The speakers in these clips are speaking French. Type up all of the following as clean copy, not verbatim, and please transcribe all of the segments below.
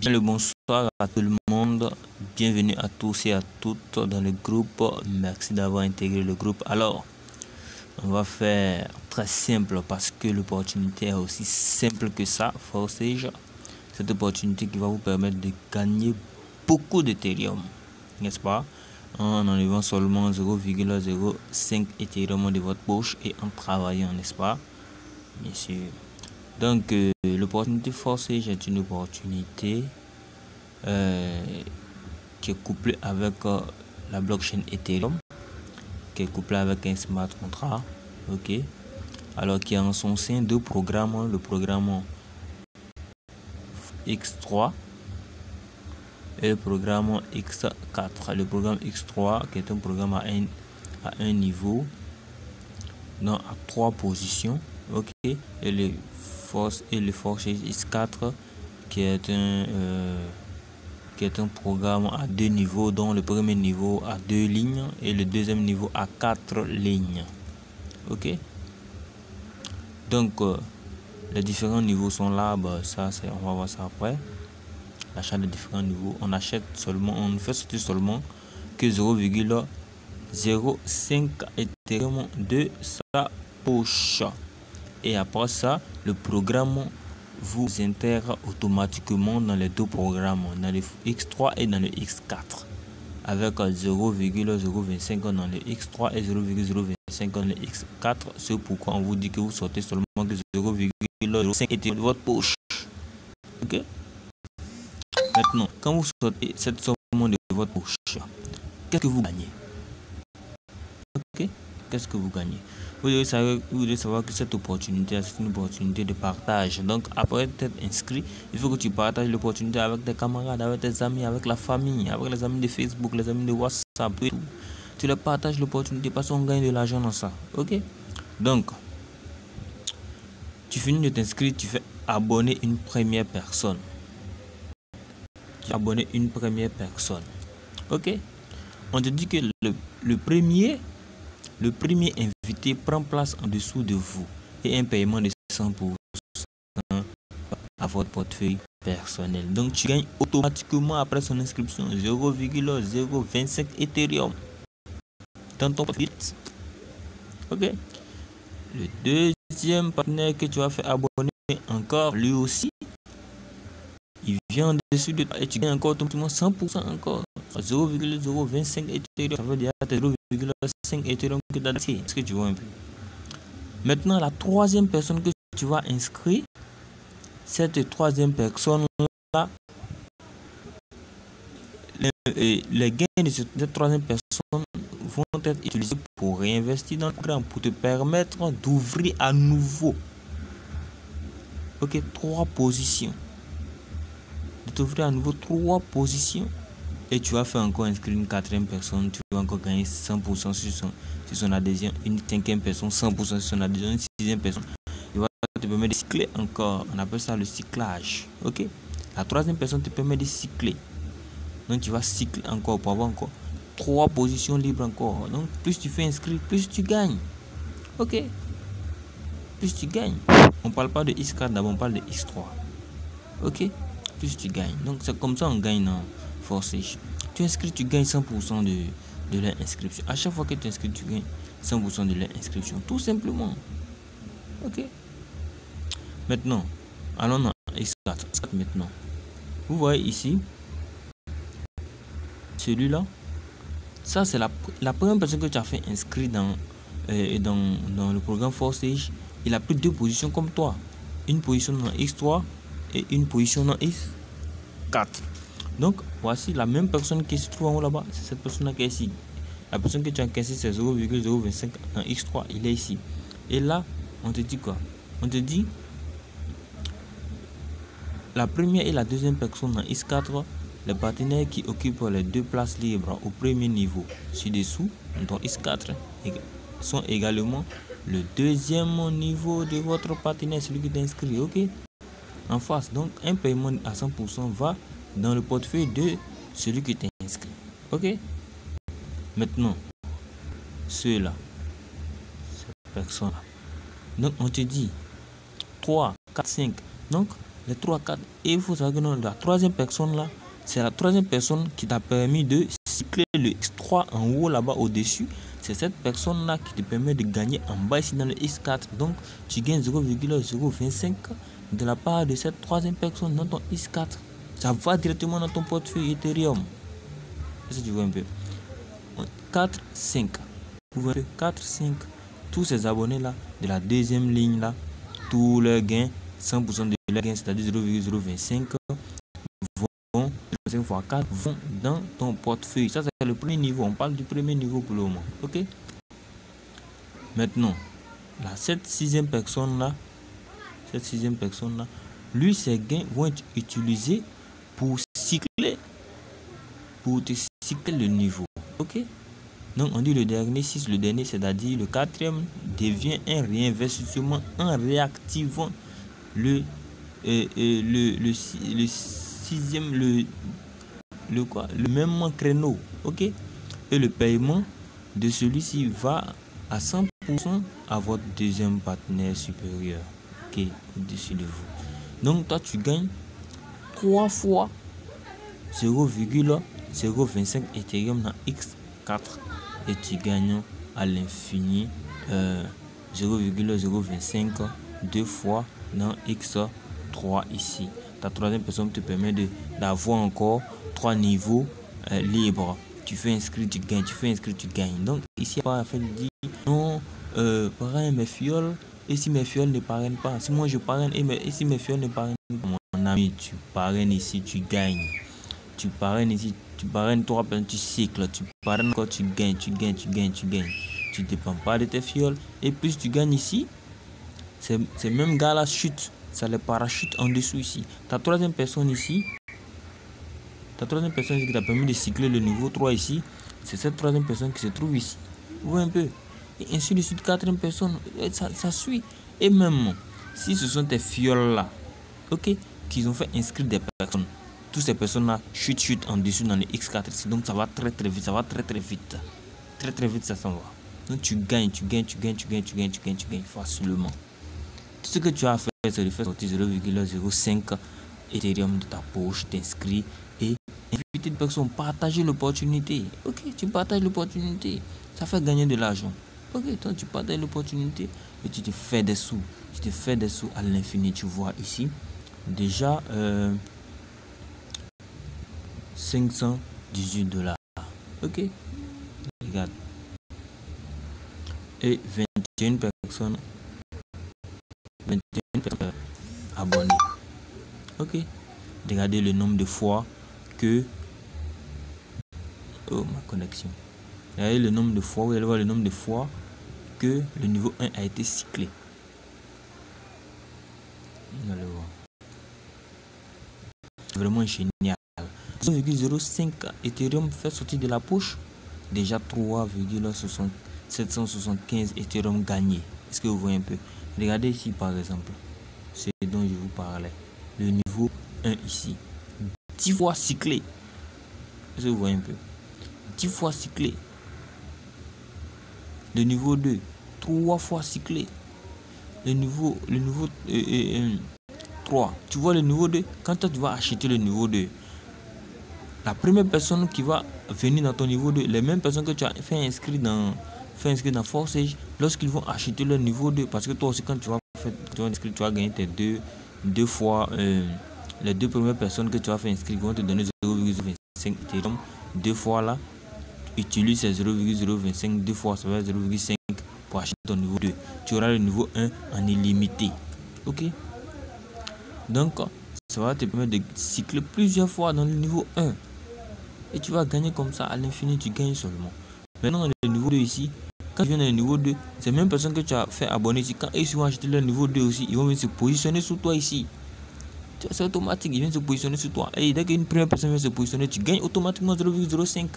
Bien le bonsoir à tout le monde, bienvenue à tous et à toutes dans le groupe. Merci d'avoir intégré le groupe. Alors, on va faire très simple parce que l'opportunité est aussi simple que ça, Forsage. Cette opportunité qui va vous permettre de gagner beaucoup d'Ethereum, n'est-ce pas? En enlevant seulement 0,05 Ethereum de votre poche et en travaillant, n'est-ce pas? Bien sûr. Donc, l'opportunité Forsage est une opportunité qui est couplée avec la blockchain Ethereum, qui est couplée avec un smart contract, ok? Alors, qui a en son sein deux programmes, le programme X3 et le programme X4. Le programme X3 qui est un programme à un niveau, non, à 3 positions, ok? Et le Forsage X4 qui est un programme à 2 niveaux, dont le premier niveau à 2 lignes et le deuxième niveau à 4 lignes, ok? Donc les différents niveaux sont là, bah, ça c'est, on va voir ça après. L'achat de différents niveaux, on achète seulement, on ne fait sortir seulement que 0,05 Ethereum de sa poche. Et après ça, le programme vous intègre automatiquement dans les deux programmes, dans le X3 et dans le X4, avec 0,025 dans le X3 et 0,025 dans le X4. C'est pourquoi on vous dit que vous sortez seulement que 0,05 Ethereum de votre poche, ok? Maintenant, quand vous sortez cette somme de votre poche, qu'est-ce que vous gagnez? Ok? Qu'est-ce que vous gagnez? Vous devez savoir que cette opportunité, c'est une opportunité de partage. Donc, après être inscrit, il faut que tu partages l'opportunité avec tes camarades, avec tes amis, avec la famille, avec les amis de Facebook, les amis de WhatsApp et tout. Tu les partages l'opportunité parce qu'on gagne de l'argent dans ça. Ok? Donc, tu finis de t'inscrire, tu fais abonner une première personne. Abonner une première personne. Ok? On te dit que le premier invité prend place en dessous de vous et un paiement de 100% à votre portefeuille personnel. Donc tu gagnes automatiquement après son inscription 0,025 Ethereum dans ton portefeuille. Ok? Le deuxième partenaire que tu vas faire abonner encore, lui aussi, il vient en dessous de toi et tu gagnes encore automatiquement 100% encore. 0,025 Ethereum, ça veut dire 0,5 Ethereum que tu as. Est-ce que tu vois un peu? Maintenant, la troisième personne que tu vas inscrire, cette troisième personne-là, les gains de cette troisième personne vont être utilisés pour réinvestir dans le programme, pour te permettre d'ouvrir à nouveau, ok, 3 positions. De t'ouvrir à nouveau 3 positions. Et tu vas faire encore inscrire une quatrième personne, tu vas encore gagner 100% sur son adhésion, une cinquième personne 100% sur son adhésion, une sixième personne. Il va te permettre de cycler encore, on appelle ça le cyclage, ok? La troisième personne te permet de cycler, donc tu vas cycler encore pour avoir encore 3 positions libres encore. Donc plus tu fais inscrire, plus tu gagnes, ok? Plus tu gagnes. On parle pas de X4 d'abord, on parle de X3, ok? Plus tu gagnes, donc c'est comme ça on gagne dans Forsage. Tu inscris, tu gagnes 100% de l'inscription. À chaque fois que tu inscris, tu gagnes 100% de l'inscription, tout simplement, ok? Maintenant, allons dans X4. Maintenant, vous voyez ici, celui-là, ça c'est la première personne que tu as fait inscrire dans le programme Forsage. Il a pris 2 positions comme toi, une position dans X3 et une position dans X4. Donc voici la même personne qui se trouve en haut là-bas, c'est cette personne-là qui est ici. La personne que tu as encaissée, c'est 0,025 dans X3, il est ici. Et là, on te dit quoi? On te dit la première et la deuxième personne dans X4, les partenaires qui occupent les 2 places libres au premier niveau ci-dessous, dans X4, sont également le deuxième niveau de votre partenaire, celui qui est inscrit, ok? En face, donc un paiement à 100% va dans le portefeuille de celui qui est inscrit, ok? Maintenant, ceux-là, cette personne-là, donc on te dit 3, 4, 5, donc les 3, 4. Et il faut savoir que non, la troisième personne là, c'est la troisième personne qui t'a permis de cycler le X3 en haut là-bas au-dessus. C'est cette personne là qui te permet de gagner en bas ici dans le X4. Donc tu gagnes 0,025 de la part de cette troisième personne dans ton X4. Ça va directement dans ton portefeuille Ethereum. Est-ce que tu vois un peu? 4, 5. Vous voyez 4, 5. Tous ces abonnés là de la deuxième ligne là, tous leurs gains, 100% de leurs gains, c'est-à-dire 0,025 vont 5 fois 4 vont dans ton portefeuille. Ça c'est le premier niveau. On parle du premier niveau pour le moment. Ok. Maintenant, cette sixième personne là, lui ses gains vont être utilisés pour cycler le niveau. Ok. Donc on dit le dernier 6, le dernier, c'est-à-dire le quatrième devient un réinvestissement en réactivant le sixième, le même créneau. Ok. Et le paiement de celui-ci va à 100% à votre deuxième partenaire supérieur qui est au-dessus de vous. Donc toi tu gagnes 3 fois 0,025 Ethereum dans X4 et tu gagnes à l'infini 0,025 2 fois dans X3 ici. Ta troisième personne te permet d'avoir encore 3 niveaux libres. Tu fais inscrire, tu gagnes, tu fais inscrire, tu gagnes. Donc ici, pas fait dire non, parrain mes fioles, et si mes fioles ne parrainent pas, si moi je parraine, et si mes fioles ne parrainent pas, mon ami, tu parraines ici, tu gagnes. Tu parraines ici, tu parraines 3 personnes, tu cycles, tu parraines encore, tu gagnes. Tu ne dépends pas de tes fioles. Et plus tu gagnes ici, ces mêmes gars-là chutent. Ça les parachute en dessous ici. Ta troisième personne ici qui t'a permis de cycler le niveau 3 ici, c'est cette troisième personne qui se trouve ici. Vous voyez un peu. Et ainsi de suite, quatrième personne, ça suit. Et même si ce sont tes fioles là, ok, qu'ils ont fait inscrire des personnes, toutes ces personnes-là chutent en dessous dans les X4 ici. Donc ça va très vite, ça va très vite. Très vite, ça s'en va. Donc tu gagnes facilement. Tout ce que tu as à faire, c'est de faire sortir 0,05 Ethereum de ta poche, t'inscris et inviter une personne, partager l'opportunité. Ok, tu partages l'opportunité, ça fait gagner de l'argent. Ok, toi tu partages l'opportunité et tu te fais des sous. À l'infini, tu vois ici. Déjà, $518. Ok, regarde. Et 21 personnes abonnés. Ok, regardez le nombre de fois que ma connexion. Regardez le nombre de fois, vous allez voir le nombre de fois que le niveau 1 a été cyclé. Vous allez voir. C'est vraiment génial. 0,05 Ethereum fait sortir de la poche. Déjà 3,775 Ethereum gagné. Est-ce que vous voyez un peu? Regardez ici par exemple. C'est dont je vous parlais. Le niveau 1 ici. 10 fois cyclé. Est-ce que vous voyez un peu? 10 fois cyclé. Le niveau 2. 3 fois cyclé. Le niveau 3. Tu vois le niveau 2? Quand toi tu vas acheter le niveau 2, la première personne qui va venir dans ton niveau 2, les mêmes personnes que tu as fait inscrire dans Forsage, lorsqu'ils vont acheter le niveau 2, parce que toi aussi quand tu vas inscrire, tu vas gagner tes deux fois, les deux premières personnes que tu as fait inscrire vont te donner 0,25 Ethereum. 2 fois là, utilise ces 0,025, 2 fois ça va être 0,5 pour acheter ton niveau 2. Tu auras le niveau 1 en illimité. Ok? Donc, ça va te permettre de cycler plusieurs fois dans le niveau 1. Et tu vas gagner comme ça à l'infini, tu gagnes seulement. Maintenant, le niveau 2 ici, quand tu viens dans le niveau 2, ces mêmes personnes que tu as fait abonner ici, quand ils vont acheter le niveau 2 aussi, ils vont venir se positionner sur toi ici. C'est automatique, ils viennent se positionner sur toi. Et dès qu'une première personne vient se positionner, tu gagnes automatiquement 0,05.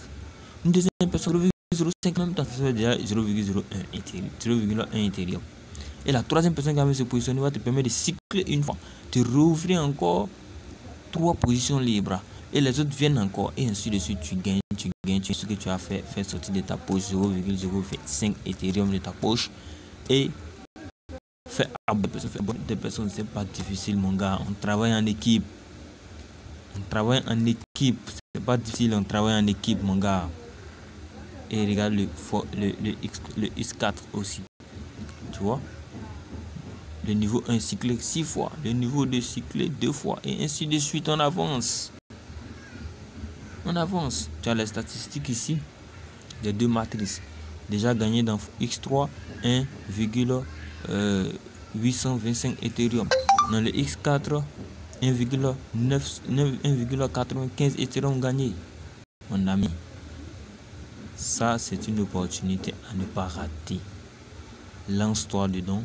Une deuxième personne 0,05, même temps, ça fait déjà 0,01 Ethereum. Et la troisième personne qui va se positionner va te permettre de cycler une fois, de rouvrir encore 3 positions libres. Et les autres viennent encore. Et ainsi de suite, tu gagnes. Ce que tu as fait sortir de ta poche 0,025 Ethereum de ta poche. Et fait aborder des personnes, c'est pas difficile, mon gars. On travaille en équipe. On travaille en équipe. C'est pas difficile, on travaille en équipe, mon gars. Et regarde le X4 aussi. Tu vois? Le niveau 1 cyclé 6 fois. Le niveau 2 cyclé 2 fois. Et ainsi de suite, on avance. On avance. Tu as les statistiques ici. Les deux matrices. Déjà gagné dans X3 1,825 Ethereum. Dans le X4 1,95 Ethereum gagné. Mon ami, ça c'est une opportunité à ne pas rater. Lance-toi dedans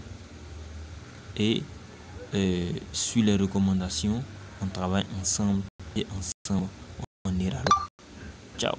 et suis les recommandations. On travaille ensemble et ensemble on ira. Ciao.